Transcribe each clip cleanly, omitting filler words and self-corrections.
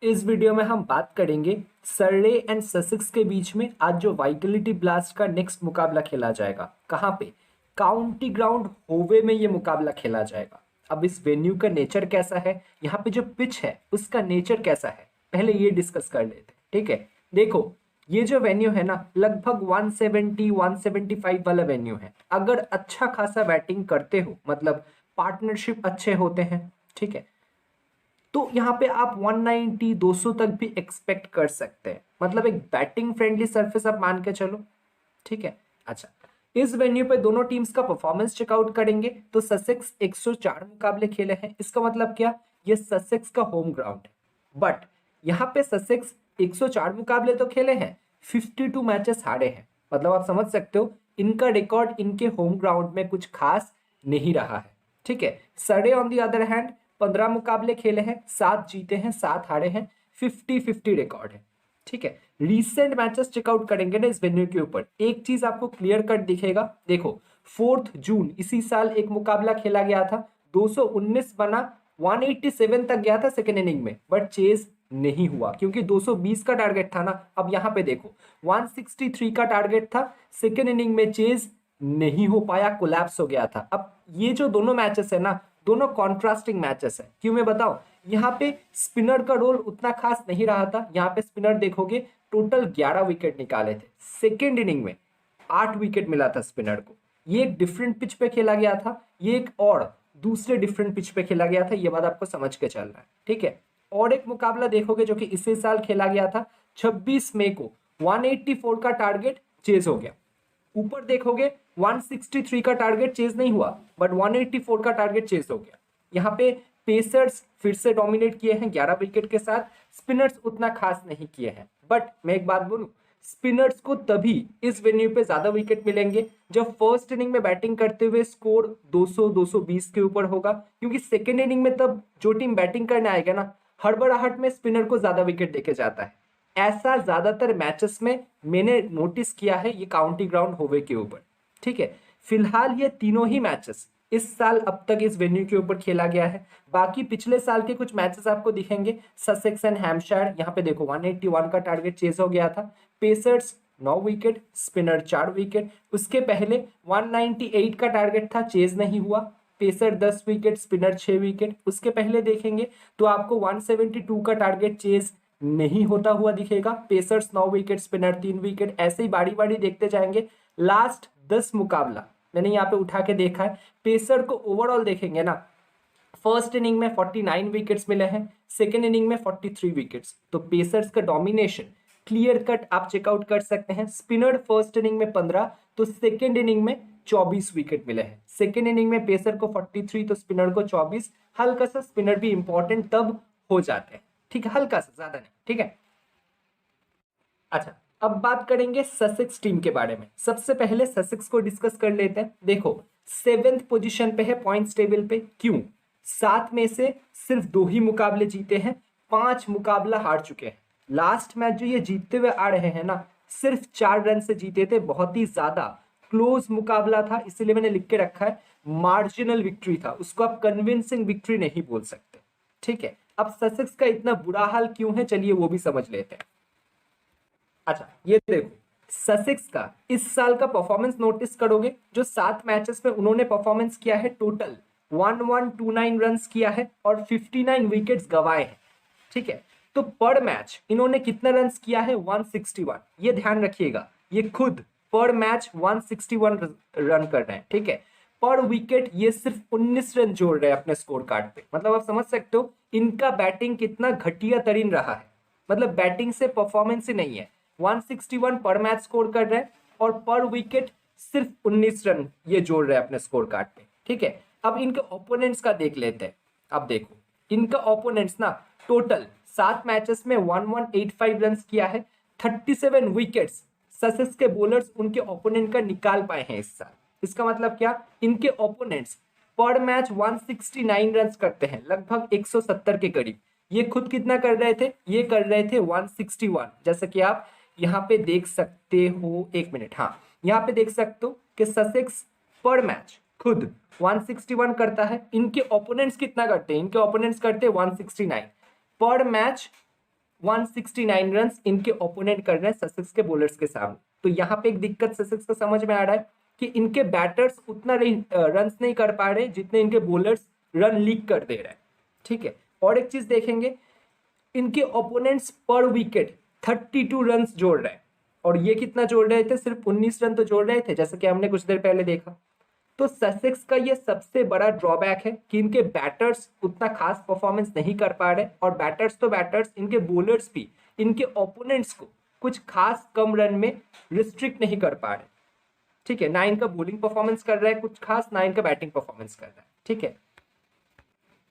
इस वीडियो में हम बात करेंगे सर्रे एंड ससेक्स के बीच में आज जो वाइटलिटी ब्लास्ट का नेक्स्ट मुकाबला खेला जाएगा। कहाँ पे? काउंटी ग्राउंड होवे में ये मुकाबला खेला जाएगा। अब इस वेन्यू का नेचर कैसा है, यहाँ पे जो पिच है उसका नेचर कैसा है, पहले ये डिस्कस कर लेते हैं। ठीक है, देखो ये जो वेन्यू है ना लगभग 170-175 वाला वेन्यू है। अगर अच्छा खासा बैटिंग करते हो, मतलब पार्टनरशिप अच्छे होते हैं, ठीक है, तो यहाँ पे आप 190 200 तक भी एक्सपेक्ट कर सकते हैं। मतलब एक बैटिंग फ्रेंडली सरफेस आप मान के चलो। ठीक है, अच्छा, इस वेन्यू पे दोनों टीम्स का परफॉर्मेंस चेकआउट करेंगे तो ससेक्स 104 मुकाबले खेले हैं। इसका मतलब क्या? ये ससेक्स का होम ग्राउंड है। बट यहाँ पे ससेक्स 104 मुकाबले तो खेले हैं, 52 मैचेस हारे हैं। मतलब आप समझ सकते हो इनका रिकॉर्ड इनके होम ग्राउंड में कुछ खास नहीं रहा है। ठीक है, सरे ऑन दी अदर हैंड 15 मुकाबले खेले हैं, 7 जीते हैं 7 हारे हैं, 50-50 रिकॉर्ड है। ठीक है, रीसेंट मैचेस चेकआउट करेंगे ना इस वेन्यू के ऊपर, एक चीज आपको क्लियर कट दिखेगा। देखो 4 जून इसी साल एक मुकाबला खेला गया था, 219 बना, 187 तक गया था सेकेंड इनिंग में, बट चेज नहीं हुआ क्योंकि 220 का टारगेट था ना। अब यहाँ पे देखो 163 का टारगेट था, सेकेंड इनिंग में चेज नहीं हो पाया, कोलैप्स हो गया था। अब ये जो दोनों मैचेस है ना, दोनों कॉन्ट्रास्टिंग मैचेस है। क्यों मैं बताऊं, यहाँ पे स्पिनर का रोल उतना खास नहीं रहा था। यहाँ पे स्पिनर देखोगे टोटल 11 विकेट निकाले थे, सेकेंड इनिंग में 8 विकेट मिला था स्पिनर को। ये एक डिफरेंट पिच पे खेला गया था, ये एक और दूसरे डिफरेंट पिच पे खेला गया था, ये बात आपको समझ के चलना है। ठीक है, और एक मुकाबला देखोगे जो कि इसी साल खेला गया था, 26 मई को 184 का टारगेट चेज हो गया। ऊपर देखोगे 163 का टारगेट चेज नहीं हुआ, बट 184 का टारगेट चेज हो गया। यहाँ पे पेसर्स फिर से डोमिनेट किए हैं 11 विकेट के साथ, स्पिनर्स उतना खास नहीं किए हैं। बट मैं एक बात बोलूं, स्पिनर्स को तभी इस वेन्यू पे ज्यादा विकेट मिलेंगे जब फर्स्ट इनिंग में बैटिंग करते हुए स्कोर 200-220 के ऊपर होगा, क्योंकि सेकेंड इनिंग में तब जो टीम बैटिंग करने आएगा ना, हड़बड़ाहट में स्पिनर को ज्यादा विकेट देके जाता है। ऐसा ज्यादातर मैचेस में मैंने नोटिस किया है ये काउंटी ग्राउंड होवे के ऊपर। ठीक है, फिलहाल ये तीनों ही मैचेस इस साल अब तक इस वेन्यू के ऊपर खेला गया है। बाकी पिछले साल के कुछ मैचेस आपको दिखेंगे, ससेक्स एंड हैम्पशायर, यहाँ पे देखो 181 का टारगेट चेज हो गया था। Pacers 9 wicket, spinner 4 wicket. उसके पहले 198 का टारगेट था, चेज नहीं हुआ, पेसर 10 विकेट, स्पिनर 6 विकेट। उसके पहले देखेंगे तो आपको 172 का टारगेट चेज नहीं होता हुआ दिखेगा, पेसर्स 9 विकेट, स्पिनर 3 विकेट। ऐसे ही बारी बारी देखते जाएंगे। लास्ट 10 मुकाबला मैंने यहाँ पे उठा के देखा है, पेसर को ओवरऑल देखेंगे ना, फर्स्ट इनिंग में 49 विकेट्स मिले हैं, सेकेंड इनिंग में 43 विकेट्स। तो पेसर्स का डोमिनेशन क्लियर कट आप चेकआउट कर सकते हैं। स्पिनर फर्स्ट इनिंग में 15 तो सेकेंड इनिंग में 24 विकेट मिले हैं। सेकेंड इनिंग में पेसर को 43 तो स्पिनर को 24। हल्का सा स्पिनर भी इंपॉर्टेंट तब हो जाते हैं। ठीक है, हल्का सा, ज्यादा नहीं। ठीक है, अच्छा, अब बात करेंगे ससेक्स टीम के बारे में। सबसे पहले ससेक्स को डिस्कस कर लेते हैं। देखो 7th पोजीशन पे है पॉइंट्स टेबल पे। क्यों? 7 में से सिर्फ 2 ही मुकाबले जीते हैं, 5 मुकाबला हार चुके हैं। लास्ट मैच जो ये जीतते हुए आ रहे हैं ना, सिर्फ 4 रन से जीते थे, बहुत ही ज्यादा क्लोज मुकाबला था, इसीलिए मैंने लिख के रखा है मार्जिनल विक्ट्री था, उसको आप कन्विंसिंग विक्ट्री नहीं बोल सकते। ठीक है, अब ससेक्स का इतना बुरा हाल क्यों है, चलिए वो भी समझ लेते हैं। अच्छा, ये देखो ससेक्स का इस साल का परफॉर्मेंस नोटिस करोगे, जो 7 मैचेस में उन्होंने परफॉर्मेंस किया है, टोटल 1129 रन्स किया है और 59 विकेट्स गंवाए हैं। ठीक है, तो पर मैच इन्होंने कितना रन्स किया है? 161। ये ध्यान रखिएगा, ये खुद पर मैच 161 रन कर रहे हैं। ठीक है, पर विकेट ये सिर्फ 19 रन जोड़ रहे हैं अपने स्कोर कार्ड पे। मतलब आप समझ सकते हो इनका बैटिंग कितना घटिया तरीन रहा है। मतलब बैटिंग से परफॉर्मेंस ही नहीं है। 161 पर मैच स्कोर कर रहे हैं और पर विकेट सिर्फ 19 रन ये जोड़ रहे हैं अपने स्कोर कार्ड पे। ठीक है, अब इनके ओपोनेंट्स का देख लेते हैं। अब देखो इनका ओपोनेंट्स ना टोटल 7 मैचेस में 1185 रन किया है, 37 विकेट्स ससेक्स के बॉलर्स उनके ओपोनेंट का निकाल पाए हैं इस साल। इसका मतलब क्या? इनके ओपोनेंट्स पर मैच 169 रन करते हैं, लगभग 170 के करीब। ये खुद कितना कर रहे थे? ये कर रहे थे 161। जैसे कि आप यहाँ पे देख सकते हो, एक मिनट, हाँ यहाँ पे देख सकते हो कि ससेक्स पर मैच खुद 161 करता है, इनके ओपोनेंट्स कितना करते हैं? इनके ओपोनेंट्स करते हैं 169 पर मैच। 169 रन इनके ओपोनेंट कर रहे हैं ससेक्स के बॉलर्स के सामने। तो यहाँ पे एक दिक्कत ससेक्स को समझ में आ रहा है कि इनके बैटर्स उतना रन नहीं कर पा रहे जितने इनके बॉलर्स रन लीक कर दे रहे हैं। ठीक है, और एक चीज देखेंगे, इनके ओपोनेंट्स पर विकेट 32 रन जोड़ रहे हैं और ये कितना जोड़ रहे थे, सिर्फ 19 रन तो जोड़ रहे थे, जैसे कि हमने कुछ देर पहले देखा। तो ससेक्स का ये सबसे बड़ा ड्रॉबैक है कि इनके बैटर्स उतना खास परफॉर्मेंस नहीं कर पा रहे, और बैटर्स तो बैटर्स, इनके बॉलर्स भी इनके ओपोनेंट्स को कुछ खास कम रन में रिस्ट्रिक्ट नहीं कर पा रहे। ठीक है, ना इनका बॉलिंग परफॉर्मेंस कर रहा है कुछ खास, ना इनका बैटिंग परफॉर्मेंस कर रहा है। ठीक है,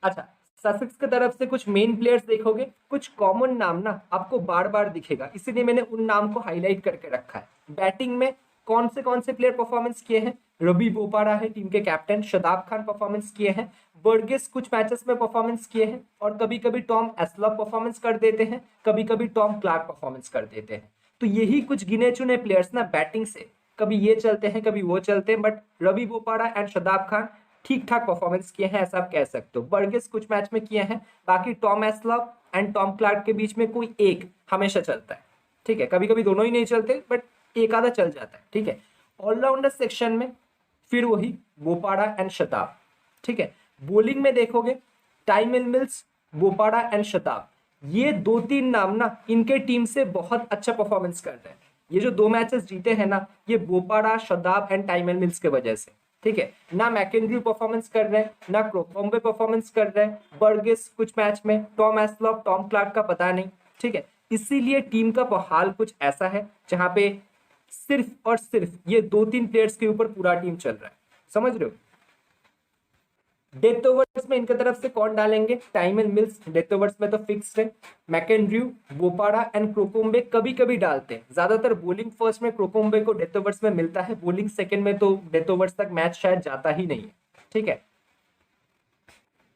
अच्छा, ससेक्स की तरफ से कुछ मेन प्लेयर्स देखोगे, कुछ कॉमन नाम ना आपको बार बार दिखेगा, इसीलिए मैंने उन नाम को हाईलाइट करके रखा है। बैटिंग में कौन से प्लेयर परफॉर्मेंस किए हैं, रवि बोपारा है टीम के कैप्टन, शादाब खान परफॉर्मेंस किए हैं, बर्गेस कुछ मैचेस में परफॉर्मेंस किए हैं, और कभी कभी टॉम एस्लॉप परफॉर्मेंस कर देते हैं, कभी कभी टॉम क्लार्क परफॉर्मेंस कर देते हैं। तो यही कुछ गिने चुने प्लेयर्स ना बैटिंग से कभी ये चलते हैं कभी वो चलते हैं, बट रवि बोपारा एंड शादाब खान ठीक ठाक परफॉर्मेंस किए हैं, ऐसा आप कह सकते हो। बर्गेस कुछ मैच में किए हैं, बाकी टॉम एस्लॉप एंड टॉम क्लार्क के बीच में कोई एक हमेशा चलता है। ठीक है, कभी कभी दोनों ही नहीं चलते, बट एक आधा चल जाता है। ठीक है, ऑलराउंडर सेक्शन में फिर वही बोपारा एंड शताब। ठीक है, बॉलिंग में देखोगे टाइमल मिल्स, बोपारा एंड शताब, ये दो तीन नाम ना इनके टीम से बहुत अच्छा परफॉर्मेंस कर रहे हैं। ये जो 2 मैचेस जीते हैं ना, ये बोपारा, शताब एंड टाइमल मिल्स के वजह से। ठीक है, ना मैकेंड्रू परफॉर्मेंस कर रहे हैं, ना क्रोकोम्बे परफॉर्मेंस कर रहे हैं, बर्गेस कुछ मैच में, टॉम एस्लॉप, टॉम क्लार्क का पता नहीं। ठीक है, इसीलिए टीम का हाल कुछ ऐसा है जहां पे सिर्फ और सिर्फ ये 2-3 प्लेयर्स के ऊपर पूरा टीम चल रहा है, समझ रहे हो। डेथ ओवर्स में इनके तरफ से कौन डालेंगे, टाइमल मिल्स डेथ ओवर्स में तो फिक्स्ड है, मैकेंड्रू, बोपारा एंड क्रोकोम्बे कभी कभी डालते हैं, ज्यादातर बॉलिंग फर्स्ट में क्रोकोम्बे को डेथ ओवर्स में मिलता है, बॉलिंग सेकंड में तो डेथ ओवर्स तक मैच शायद जाता ही नहीं है। ठीक है,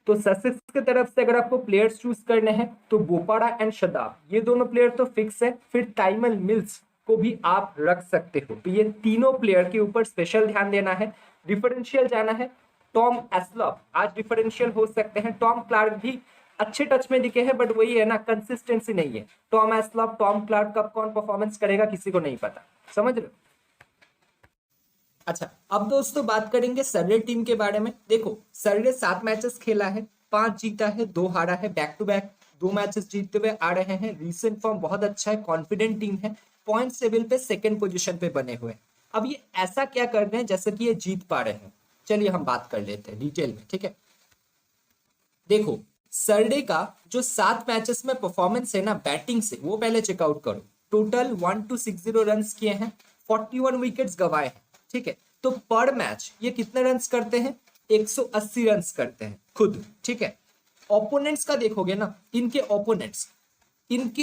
तो ससेक्स की तरफ से अगर आपको प्लेयर्स चूज करने हैं तो बोपारा एंड शदाब, ये दोनों प्लेयर तो फिक्स है, फिर टाइमल मिल्स को भी आप रख सकते हो। तो ये तीनों प्लेयर के ऊपर स्पेशल ध्यान देना है, डिफरेंशियल जाना है। टॉम एस्लॉप आज डिफरेंशियल हो सकते हैं, टॉम क्लार्क भी अच्छे टच में दिखे हैं, बट वही है ना, कंसिस्टेंसी नहीं है। टॉम एस्लॉप, टॉम क्लार्क कब कौन परफॉर्मेंस करेगा किसी को नहीं पता, समझ रहे हो। अच्छा, अब दोस्तों बात करेंगे सर्रे टीम के बारे में। देखो, सर्रे 7 मैचेस खेला है, 5 जीता है, 2 हारा है, बैक टू बैक 2 मैचेस जीतते हुए आ रहे हैं। रीसेंट फॉर्म बहुत अच्छा है, कॉन्फिडेंट टीम है, पॉइंट टेबल पे सेकंड पोजीशन पे बने हुए। अब ये ऐसा क्या कर रहे हैं जैसे कि ये जीत पा रहे हैं, चलिए हम बात कर लेते हैं डिटेल में। ठीक है, देखो सर्डे का जो 7 मैचेस में परफॉर्मेंस है ना बैटिंग से, वो पहले चेकआउट करो। टोटल 1260 रन किए हैं, 41 विकेट्स गवाए हैं। ठीक है, तो पर मैच ये कितने रन करते हैं, 180 रन करते हैं खुद। ठीक है, ओपोनेंट्स का देखोगे ना, इनके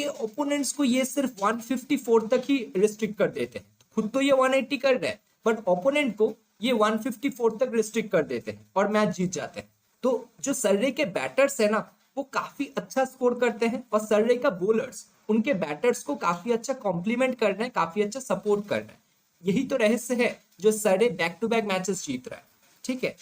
ओपोनेंट्स को ये सिर्फ 154 तक ही रिस्ट्रिक्ट कर देते हैं। खुद तो ये 180 कर रहे हैं, बट ओपोनेंट को ये 154 तक रिस्ट्रिक्ट कर देते हैं और मैच जीत जाते हैं। तो जो सर्रे के बैटर्स है ना, वो काफी अच्छा स्कोर करते हैं, और सर्रे का बॉलर्स उनके बैटर्स को काफी अच्छा कॉम्प्लीमेंट कर रहे हैं, काफी अच्छा सपोर्ट कर रहे हैं। यही तो रहस्य है जो Surrey back to back matches जीत रहा है। ठीक है,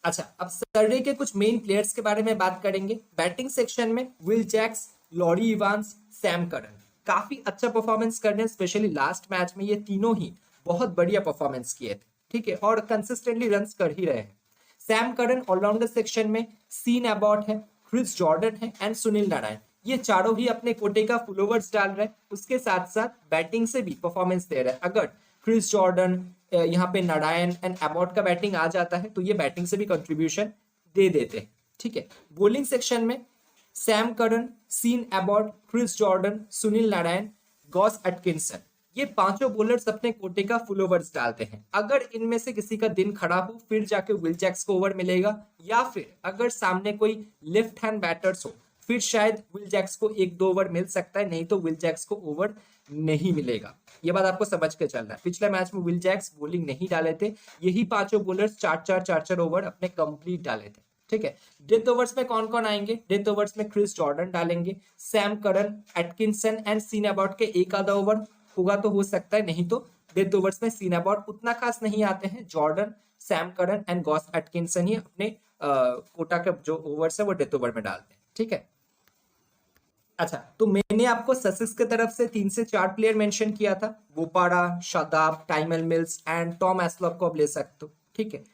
अच्छा, अब सर्रे के कुछ मेन प्लेयर्स के बारे में बात करेंगे। बैटिंग सेक्शन में Will Jacks, Lawrie Evans, Sam Curran काफी अच्छा परफॉर्मेंस कर रहे हैं, स्पेशली लास्ट मैच में ये तीनों ही बहुत बढ़िया परफॉर्मेंस किए थे। ठीक है, और कंसिस्टेंटली रन्स कर ही रहे हैं। सैम करन ऑलराउंडर सेक्शन में सीन अबॉट है, क्रिस जॉर्डन है एंड सुनील नारायण, ये चारों ही अपने कोटे का फुल ओवर्स डाल रहे हैं, उसके साथ साथ बैटिंग से भी परफॉर्मेंस दे रहे हैं। अगर क्रिस जॉर्डन, यहाँ पे नारायण एंड अबॉट का बैटिंग आ जाता है तो ये बैटिंग से भी कंट्रीब्यूशन दे देते हैं। ठीक है, बॉलिंग सेक्शन में Sam Curran, Sean Abbott, Chris Jordan, Sunil Narine, Gus Atkinson, ये पांचों बॉलर्स अपने कोटे का फुल ओवर्स डालते हैं। अगर इनमें से किसी का दिन खराब हो फिर जाके विल जैक्स को ओवर मिलेगा, या फिर अगर सामने कोई लेफ्ट हैंड बैटर्स हो फिर शायद विल जैक्स को 1-2 ओवर मिल सकता है, नहीं तो विल जैक्स को ओवर नहीं मिलेगा। ये बात आपको समझ के चलना है। पिछले मैच में विल जैक्स बॉलिंग नहीं डाले थे, यही पांचों बॉलर्स 4-4 ओवर अपने कंप्लीट डाले थे। ठीक है, डेथ ओवर्स में कौन कौन आएंगे, डेथ ओवर्स में क्रिस जॉर्डन डालेंगे, Sam Curran, Atkinson and Sean Abbott के एक आधा ओवर होगा तो हो सकता है, नहीं तो डेथ ओवर्स में सीन अबॉट उतना खास नहीं आते हैं। Jordan, Sam Curran and Gus Atkinson ही अपने कोटा के जो ओवर्स है वो डेथ ओवर में डालते हैं। ठीक है, अच्छा, तो मैंने आपको ससेक्स की तरफ से 3 से 4 प्लेयर मेंशन किया था, Bopara, Shadab, Tymal Mills and Tom एस्लॉप को आप ले सकते हो, ठीक है।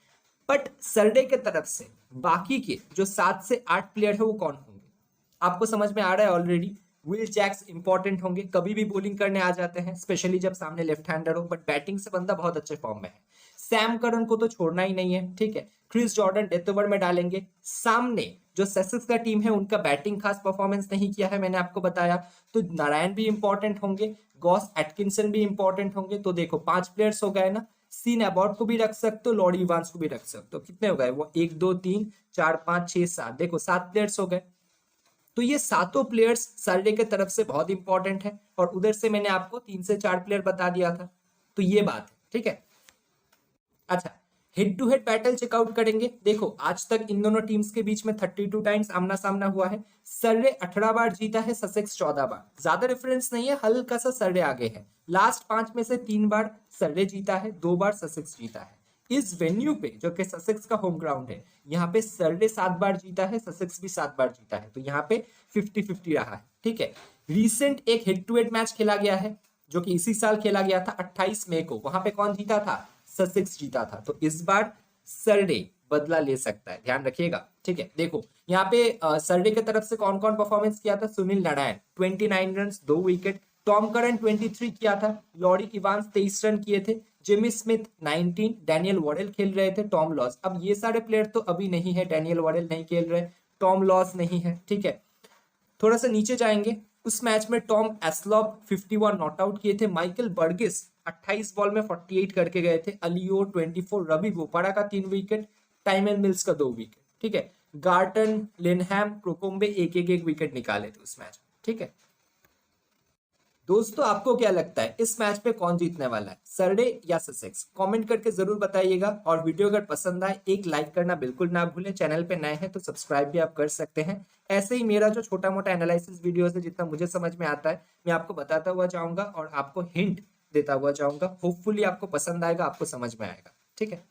बट सरडे की तरफ से बाकी के जो 7 से 8 प्लेयर है वो कौन होंगे, आपको समझ में आ रहा है ऑलरेडी। विल जैक्स इंपॉर्टेंट होंगे, कभी भी बॉलिंग करने आ जाते हैं, स्पेशली जब सामने लेफ्ट हैंडर हो, बट बैटिंग से बंदा बहुत अच्छे फॉर्म में है। सैम करन को तो छोड़ना ही नहीं है, ठीक है। क्रिस जॉर्डन डेथ ओवर में डालेंगे। सामने जो सेसेक्स का टीम है उनका बैटिंग खास परफॉर्मेंस नहीं किया है, मैंने आपको बताया, तो नारायण भी इंपॉर्टेंट होंगे, गॉस एटकिंसन भी इंपॉर्टेंट होंगे। तो देखो 5 प्लेयर्स हो गए ना। सीन अबॉट को भी रख सकते हो, लॉरी इवांस को भी रख सकते हो। कितने हो गए वो, 1 2 3 4 5 6 7, देखो 7 प्लेयर्स हो गए। तो ये सातों प्लेयर्स सैटरडे के तरफ से बहुत इंपॉर्टेंट है, और उधर से मैंने आपको 3 से 4 प्लेयर बता दिया था। तो ये बात है, ठीक है। अच्छा, head to head battle check out करेंगे। देखो आज तक इन दोनों टीम्स के बीच में 32 टाइम्स आमना सामना हुआ है। सर्रे 18 बार जीता है, ससेक्स 14 बार। ज्यादा रेफरेंस नहीं है, हल्का सा सर्रे आगे है। लास्ट 5 में से 3 बार सर्रे जीता है, 2 बार ससेक्स जीता है। इस वेन्यू पे जो कि ससेक्स का होम ग्राउंड है, यहाँ पे सर्रे 7 बार जीता है, ससेक्स भी 7 बार जीता है। तो यहाँ पे 50-50 रहा है, ठीक है। रिसेंट एक हेड टू हेड मैच खेला गया है जो कि इसी साल खेला गया था 28 मई को। वहां पे कौन जीता था, ससेक्स जीता था। तो इस बार सरडे बदला ले सकता है, ध्यान रखिएगा, ठीक है। देखो यहाँ पे सरडे की तरफ से कौन कौन परफॉर्मेंस किया था। Sunil Narayan 29 run 2 wicket, Tom Curran 23 किया था, लॉरी इवांस 23 रन किए थे, जिमी स्मिथ 19, डैनियल वॉरेल खेल रहे थे, टॉम लॉस। अब ये सारे प्लेयर तो अभी नहीं है, डैनियल वॉरेल नहीं खेल रहे, टॉम लॉस नहीं है, ठीक है। थोड़ा सा नीचे जाएंगे, उस मैच में टॉम एस्लॉप 51 नॉट आउट किए थे, माइकल बर्गिस 28 बॉल में 48 करके गए थे, अलियो 24, रवि बोपारा का 3 विकेट, टाइमल मिल्स का 2 विकेट, ठीक है। गार्टन, लिनहैम, प्रोकोम्बे एक विकेट निकाले थे उस मैच, ठीक है। दोस्तों आपको क्या लगता है इस मैच पे कौन जीतने वाला है, सरडे या ससेक्स? कमेंट करके जरूर बताइएगा, और वीडियो अगर पसंद आए एक लाइक करना बिल्कुल ना भूलें। चैनल पे नए हैं तो सब्सक्राइब भी आप कर सकते हैं। ऐसे ही मेरा जो छोटा मोटा एनालिसिस वीडियोस है, जितना मुझे समझ में आता है मैं आपको बताता हुआ जाऊंगा और आपको हिंट देता हुआ जाऊंगा। होपफुली आपको पसंद आएगा, आपको समझ में आएगा, ठीक है।